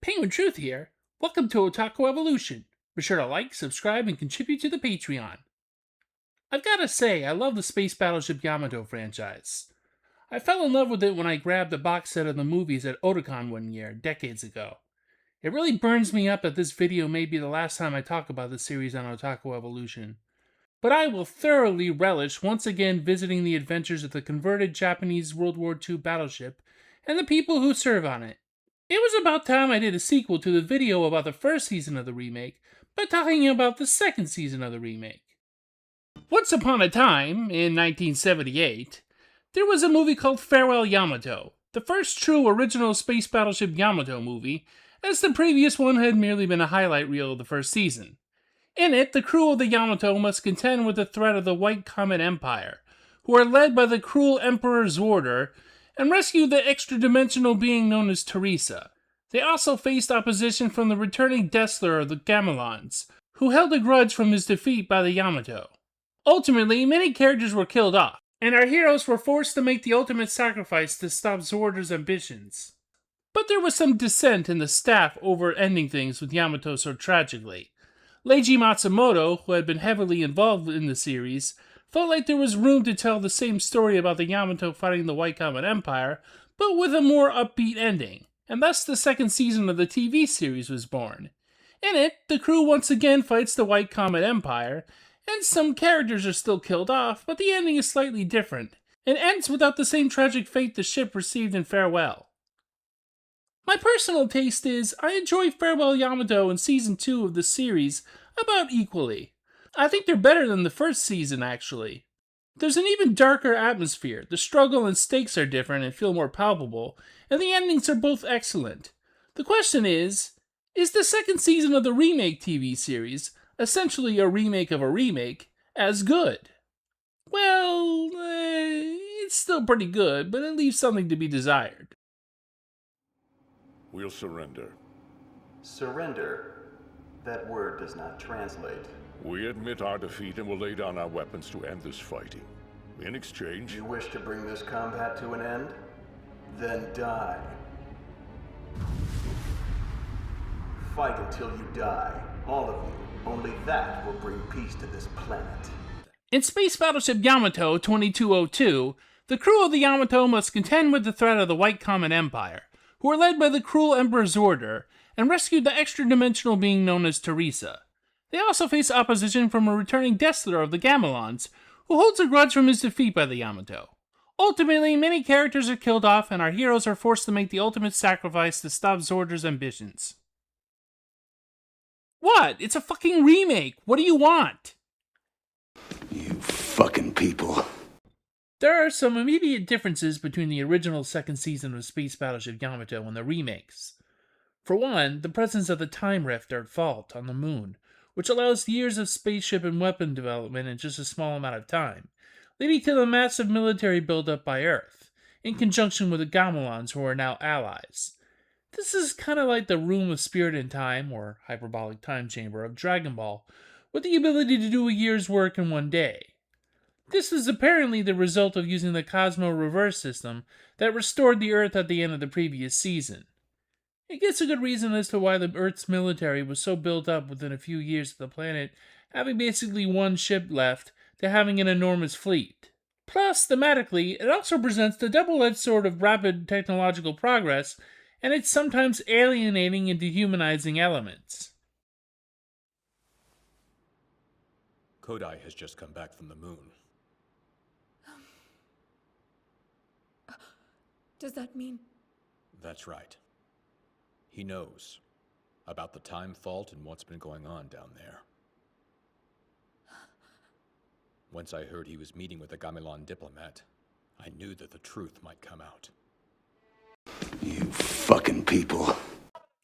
Penguin Truth here. Welcome to Otaku Evolution. Be sure to like, subscribe, and contribute to the Patreon. I've gotta say, I love the Space Battleship Yamato franchise. I fell in love with it when I grabbed a box set of the movies at Otakon one year, decades ago. It really burns me up that this video may be the last time I talk about the series on Otaku Evolution. But I will thoroughly relish once again visiting the adventures of the converted Japanese World War II battleship and the people who serve on it. It was about time I did a sequel to the video about the first season of the remake by talking about the second season of the remake. Once upon a time, in 1978, there was a movie called Farewell Yamato, the first true original Space Battleship Yamato movie, as the previous one had merely been a highlight reel of the first season. In it, the crew of the Yamato must contend with the threat of the White Comet Empire, who are led by the cruel Emperor Zwordor, and rescue the extra-dimensional being known as Teresa. They also faced opposition from the returning Destler of the Gamilons, who held a grudge from his defeat by the Yamato. Ultimately, many characters were killed off, and our heroes were forced to make the ultimate sacrifice to stop Zwordor's ambitions. But there was some dissent in the staff over ending things with Yamato so tragically. Leiji Matsumoto, who had been heavily involved in the series, felt like there was room to tell the same story about the Yamato fighting the White Comet Empire, but with a more upbeat ending, and thus the second season of the TV series was born. In it, the crew once again fights the White Comet Empire, and some characters are still killed off, but the ending is slightly different. It ends without the same tragic fate the ship received in Farewell. My personal taste is, I enjoy Farewell Yamato and Season 2 of the series about equally. I think they're better than the first season, actually. There's an even darker atmosphere, the struggle and stakes are different and feel more palpable, and the endings are both excellent. The question is the second season of the remake TV series, essentially a remake of a remake, as good? Well, it's still pretty good, but it leaves something to be desired. We'll surrender. Surrender? That word does not translate. We admit our defeat and will lay down our weapons to end this fighting. In exchange... You wish to bring this combat to an end? Then die. Fight until you die. All of you. Only that will bring peace to this planet. In Space Battleship Yamato 2202, the crew of the Yamato must contend with the threat of the White Comet Empire, who are led by the cruel Emperor Zwordor, and rescue the extra-dimensional being known as Teresa. They also face opposition from a returning Destler of the Gamilons, who holds a grudge from his defeat by the Yamato. Ultimately, many characters are killed off, and our heroes are forced to make the ultimate sacrifice to stop Zwordor's ambitions. What? It's a fucking remake! What do you want? You fucking people. There are some immediate differences between the original second season of Space Battleship Yamato and the remakes. For one, the presence of the Time Rift or Fault on the moon, which allows years of spaceship and weapon development in just a small amount of time, leading to the massive military buildup by Earth, in conjunction with the Gamilons who are now allies. This is kind of like the Room of Spirit and Time, or Hyperbolic Time Chamber, of Dragon Ball, with the ability to do a year's work in one day. This is apparently the result of using the Cosmo Reverse system that restored the Earth at the end of the previous season. It gives a good reason as to why the Earth's military was so built up within a few years of the planet having basically one ship left to having an enormous fleet. Plus, thematically, it also presents the double-edged sword of rapid technological progress and its sometimes alienating and dehumanizing elements. Kodai has just come back from the moon. Does that mean... That's right. He knows about the time fault and what's been going on down there. Once I heard he was meeting with a Gamilon diplomat, I knew that the truth might come out. You fucking people.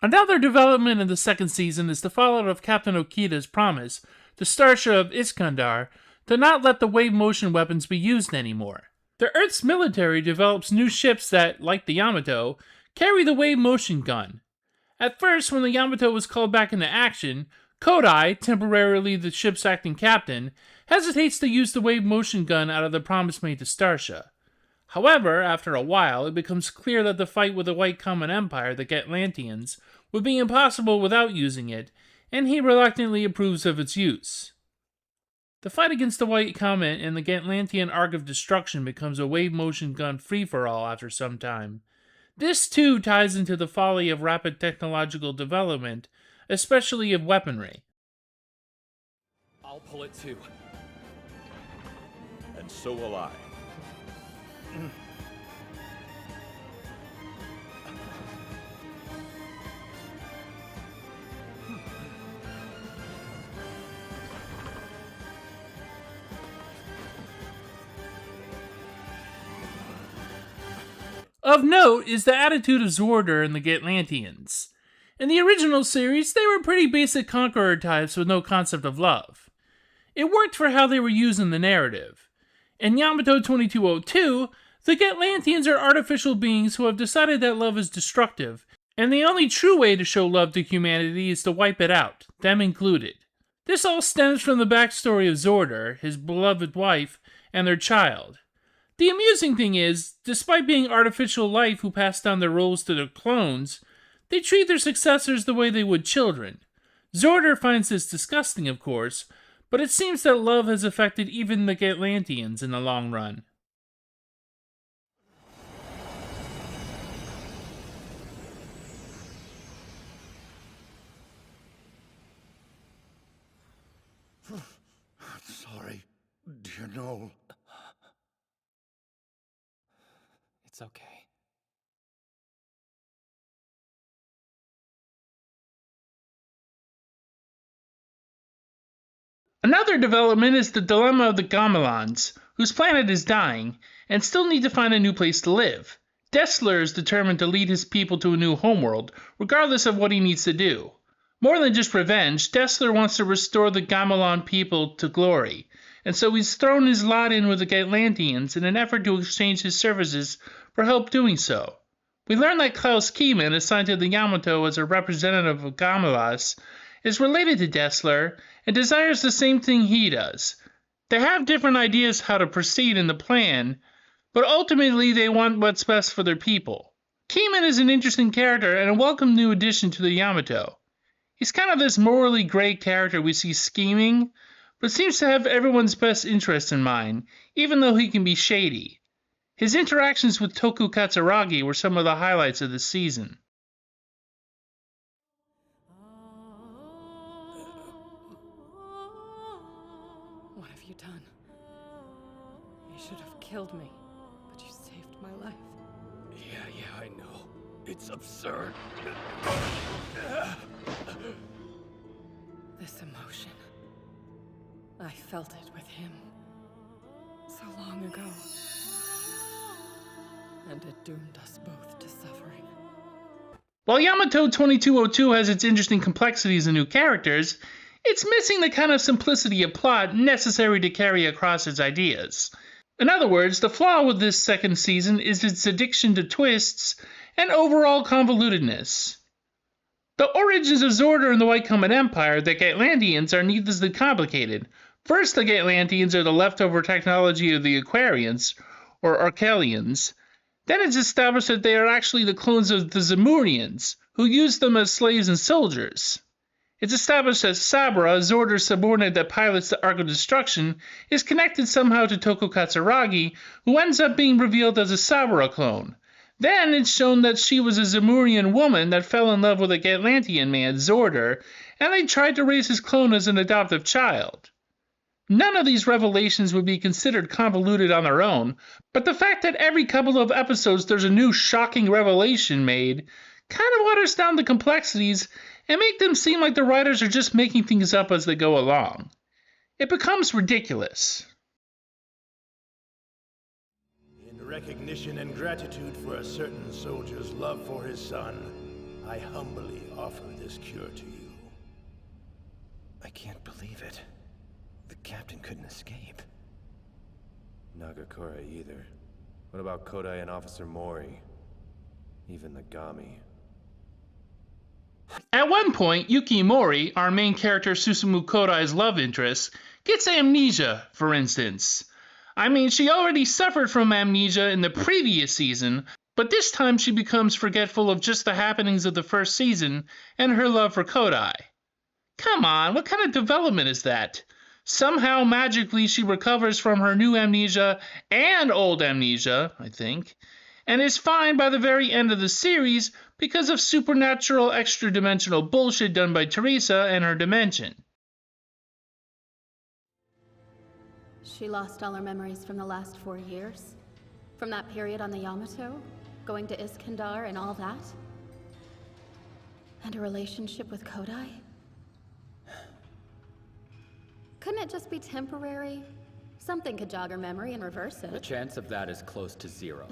Another development in the second season is the fallout of Captain Okida's promise to Starsha of Iskandar to not let the wave motion weapons be used anymore. The Earth's military develops new ships that, like the Yamato, carry the wave motion gun. At first, when the Yamato was called back into action, Kodai, temporarily the ship's acting captain, hesitates to use the wave motion gun out of the promise made to Starsha. However, after a while, it becomes clear that the fight with the White Comet Empire, the Gatlantians, would be impossible without using it, and he reluctantly approves of its use. The fight against the White Comet and the Gatlantian Ark of Destruction becomes a wave-motion gun free-for-all after some time. This too ties into the folly of rapid technological development, especially of weaponry. I'll pull it too. And so will I. Of note is the attitude of Zwordor and the Gatlantians. In the original series, they were pretty basic conqueror types with no concept of love. It worked for how they were used in the narrative. In Yamato 2202, the Gatlantians are artificial beings who have decided that love is destructive, and the only true way to show love to humanity is to wipe it out, them included. This all stems from the backstory of Zwordor, his beloved wife, and their child. The amusing thing is, despite being artificial life who pass down their roles to their clones, they treat their successors the way they would children. Zwordor finds this disgusting, of course, but it seems that love has affected even the Gatlantians in the long run. Sorry, dear Noel. It's okay. Another development is the dilemma of the Gamilons, whose planet is dying, and still need to find a new place to live. Dessler is determined to lead his people to a new homeworld, regardless of what he needs to do. More than just revenge, Dessler wants to restore the Gamilon people to glory, and so he's thrown his lot in with the Gatlantians in an effort to exchange his services for help doing so. We learn that Klaus Kieman, assigned to the Yamato as a representative of Gamilons, is related to Dessler and desires the same thing he does. They have different ideas how to proceed in the plan, but ultimately they want what's best for their people. Kieman is an interesting character and a welcome new addition to the Yamato. He's kind of this morally gray character we see scheming, but seems to have everyone's best interest in mind, even though he can be shady. His interactions with Toku Katsuragi were some of the highlights of the season. What have you done? You should have killed me, but you saved my life. Yeah, I know. It's absurd. This emotion, I felt it with him so long ago. And it doomed us both to suffering. While Yamato 2202 has its interesting complexities and new characters, it's missing the kind of simplicity of plot necessary to carry across its ideas. In other words, the flaw with this second season is its addiction to twists and overall convolutedness. The origins of Zwordor and the White Comet Empire, the Gatlantians, are needlessly complicated. First, the Gatlantians are the leftover technology of the Aquarians, or Archelians. Then it's established that they are actually the clones of the Zemurians, who used them as slaves and soldiers. It's established that Sabra, Zwordor's subordinate that pilots the Ark of Destruction, is connected somehow to Toku Katsuragi, who ends up being revealed as a Sabra clone. Then it's shown that she was a Zemurian woman that fell in love with a Gatlantian man, Zwordor, and they tried to raise his clone as an adoptive child. None of these revelations would be considered convoluted on their own, but the fact that every couple of episodes there's a new shocking revelation made kind of waters down the complexities and make them seem like the writers are just making things up as they go along. It becomes ridiculous. In recognition and gratitude for a certain soldier's love for his son, I humbly offer this cure to you. I can't believe it. The captain couldn't escape. Nagakura either. What about Kodai and Officer Mori? Even the Gami. At one point, Yuki Mori, our main character Susumu Kodai's love interest, gets amnesia, for instance. I mean, she already suffered from amnesia in the previous season, But this time she becomes forgetful of just the happenings of the first season and her love for Kodai. Come on, what kind of development is that? Somehow, magically, she recovers from her new amnesia and old amnesia, I think, and is fine by the very end of the series because of supernatural extra-dimensional bullshit done by Teresa and her dimension. She lost all her memories from the last 4 years? From that period on the Yamato? Going to Iskandar and all that? And a relationship with Kodai? Couldn't it just be temporary? Something could jog her memory and reverse it. The chance of that is close to 0.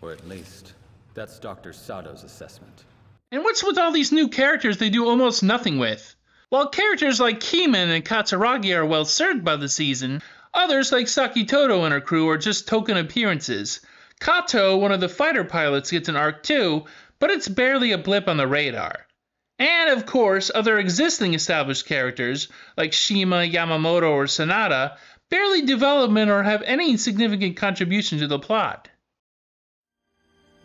Or at least, that's Dr. Sato's assessment. And what's with all these new characters they do almost nothing with? While characters like Keyman and Katsuragi are well served by the season, others like Sakitoto and her crew are just token appearances. Kato, one of the fighter pilots, gets an arc too, but it's barely a blip on the radar. And, of course, other existing established characters, like Shima, Yamamoto, or Sanada, barely development or have any significant contribution to the plot.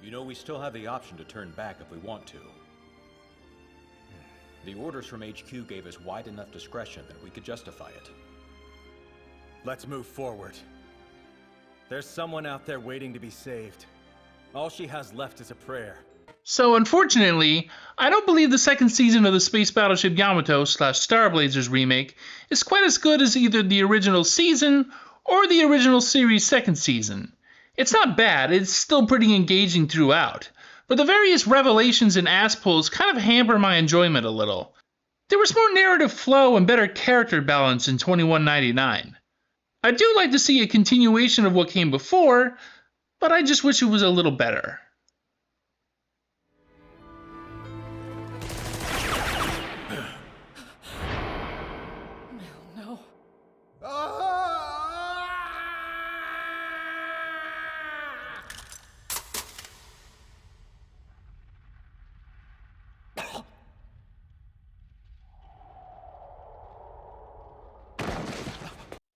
You know, we still have the option to turn back if we want to. The orders from HQ gave us wide enough discretion that we could justify it. Let's move forward. There's someone out there waiting to be saved. All she has left is a prayer. So, unfortunately, I don't believe the second season of the Space Battleship Yamato / Star Blazers remake is quite as good as either the original season or the original series' second season. It's not bad, it's still pretty engaging throughout, but the various revelations and ass pulls kind of hamper my enjoyment a little. There was more narrative flow and better character balance in 2199. I do like to see a continuation of what came before, but I just wish it was a little better. No.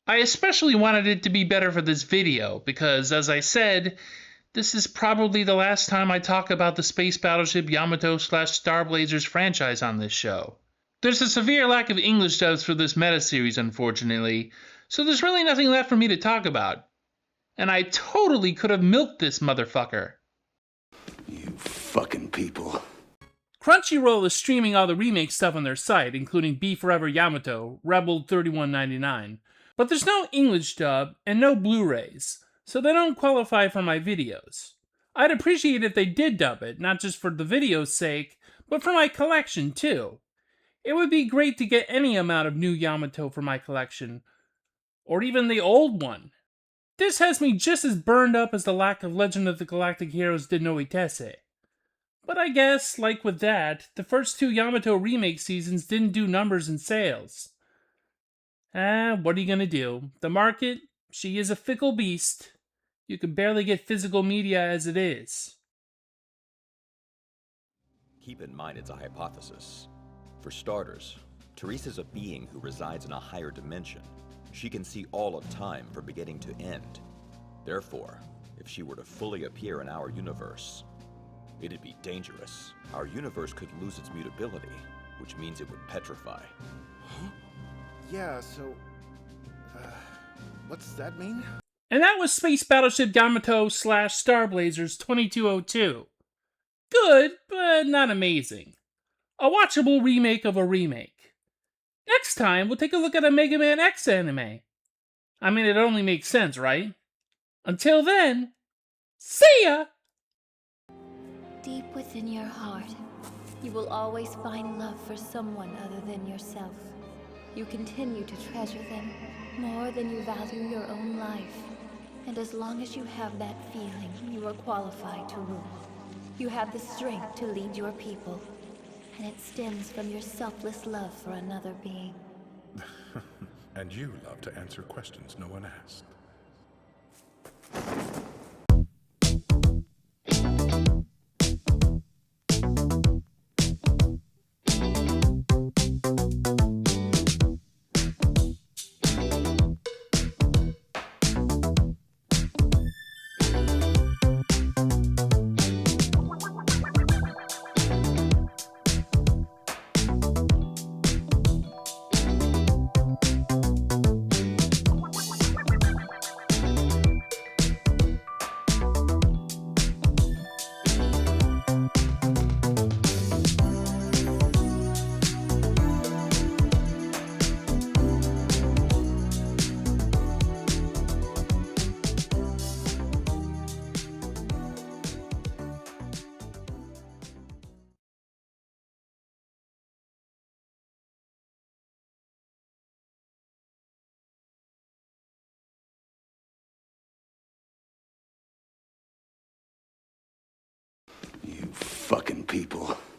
I especially wanted it to be better for this video because, as I said, this is probably the last time I talk about the Space Battleship Yamato / Star Blazers franchise on this show. There's a severe lack of English dubs for this meta-series, unfortunately, so there's really nothing left for me to talk about. And I totally could have milked this motherfucker. You fucking people. Crunchyroll is streaming all the remake stuff on their site, including Be Forever Yamato, Rebel $31.99. But there's no English dub and no Blu-rays, so they don't qualify for my videos. I'd appreciate if they did dub it, not just for the video's sake, but for my collection too. It would be great to get any amount of new Yamato for my collection, or even the old one. This has me just as burned up as the lack of Legend of the Galactic Heroes de Noitese. But I guess, like with that, the first 2 Yamato remake seasons didn't do numbers in sales. What are you gonna do? The market, she is a fickle beast. You can barely get physical media as it is. Keep in mind it's a hypothesis. For starters, Teresa's a being who resides in a higher dimension. She can see all of time from beginning to end. Therefore, if she were to fully appear in our universe, it'd be dangerous. Our universe could lose its mutability, which means it would petrify. Yeah, so... what's that mean? And that was Space Battleship Yamato / Star Blazers 2202. Good, but not amazing. A watchable remake of a remake. Next time, we'll take a look at a Mega Man X anime. I mean, it only makes sense, right? Until then, see ya! Deep within your heart, you will always find love for someone other than yourself. You continue to treasure them more than you value your own life. And as long as you have that feeling, you are qualified to rule. You have the strength to lead your people, and it stems from your selfless love for another being. And you love to answer questions no one asked. people.